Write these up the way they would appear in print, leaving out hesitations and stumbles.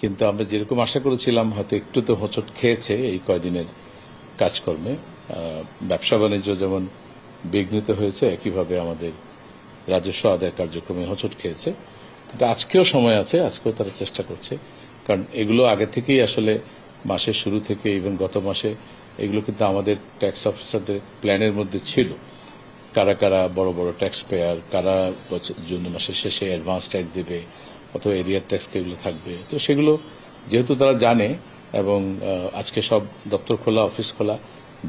কিন্তু আমরা যেরকম আশা করেছিলাম হয়তো একটু তো হোঁচট খেয়েছে এই কয়দিনের কাজকর্মে। ব্যবসা বাণিজ্য যেমন বিঘ্নিত হয়েছে, একইভাবে আমাদের রাজস্ব আদায় কার্যক্রমে হোঁচট খেয়েছে। কিন্তু আজকেও সময় আছে, আজকেও তারা চেষ্টা করছে, কারণ এগুলো আগে থেকেই আসলে মাসের শুরু থেকে ইভেন গত মাসে এগুলো কিন্তু আমাদের ট্যাক্স অফিসারদের প্ল্যানের মধ্যে ছিল। কারা কারা বড় বড় ট্যাক্স পেয়ার, কারা জুন মাসের শেষে অ্যাডভান্স ট্যাক্স দেবে অথবা এরিয়ার ট্যাক্স এগুলো থাকবে। তো সেগুলো যেহেতু তারা জানে এবং আজকে সব দপ্তর খোলা, অফিস খোলা,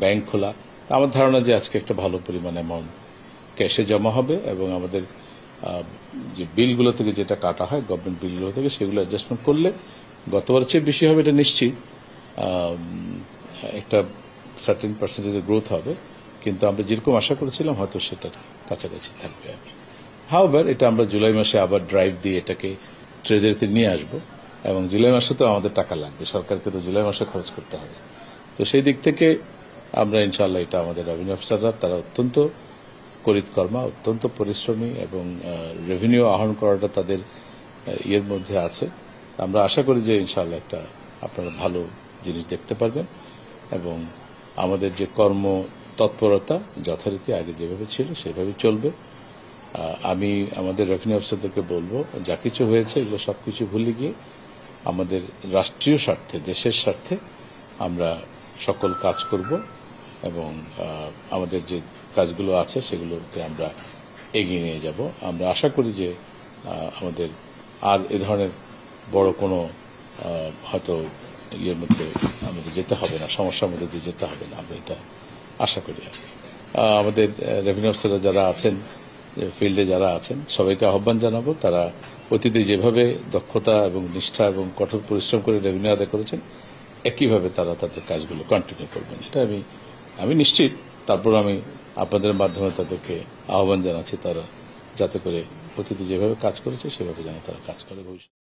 ব্যাংক খোলা, আমার ধারণা যে আজকে একটা ভালো পরিমাণ অ্যামাউন্ট ক্যাশে জমা হবে এবং আমাদের যে বিলগুলো থেকে যেটা কাটা হয় গভর্নমেন্ট বিলগুলো থেকে সেগুলো অ্যাডজাস্টমেন্ট করলে গতবার চেয়ে বেশি হবে এটা নিশ্চিত। একটা সার্টেন পার্সেন্টেজের গ্রোথ হবে, কিন্তু আমরা যেরকম আশা করেছিলাম হয়তো সেটার কাছাকাছি থাকবে আর কি। হাওয়েভার এটা আমরা জুলাই মাসে আবার ড্রাইভ দিয়ে এটাকে ট্রেজারিতে নিয়ে আসব এবং জুলাই মাসে তো আমাদের টাকা লাগবে, সরকারকে তো জুলাই মাসে খরচ করতে হবে। তো সেই দিক থেকে আমরা ইনশাআল্লাহ এটা আমাদের রেভিনিউ অফিসাররা তারা অত্যন্ত করিতকর্মা, অত্যন্ত পরিশ্রমী এবং রেভিনিউ আহরণ করাটা তাদের ইয়ের মধ্যে আছে। আমরা আশা করি যে ইনশাআল্লাহ একটা আপনারা ভালো জিনিস দেখতে পারবেন এবং আমাদের যে কর্ম তৎপরতা যথারীতি আগে যেভাবে ছিল সেভাবে চলবে। আমি আমাদের রেভিনিউ অফিসারদেরকে বলবো যা কিছু হয়েছে এগুলো সবকিছু ভুলে গিয়ে আমাদের রাষ্ট্রীয় স্বার্থে, দেশের স্বার্থে আমরা সকল কাজ করব এবং আমাদের যে কাজগুলো আছে সেগুলোকে আমরা এগিয়ে নিয়ে যাব। আমরা আশা করি যে আমাদের আর এ ধরনের বড় কোনো হয়তো ইয়ের মধ্যে আমাদের যেতে হবে না, সমস্যার মধ্যে দিয়ে যেতে হবে না, আমরা এটা আশা করি। আমাদের রেভিনিউ অফিসাররা যারা আছেন, ফিল্ডে যারা আছেন, সবাইকে আহ্বান জানাবো তারা অতীতে যেভাবে দক্ষতা এবং নিষ্ঠা এবং কঠোর পরিশ্রম করে রেভিনিউ আদায় করেছেন একইভাবে তারা তাদের কাজগুলো কন্টিনিউ করবেন, এটা আমি নিশ্চিত। তারপর আমি আপনাদের মাধ্যমে তাদেরকে আহ্বান জানাচ্ছি তারা যাতে করে অতীতে যেভাবে কাজ করেছে সেভাবে যেন তারা কাজ করে ভবিষ্যৎ।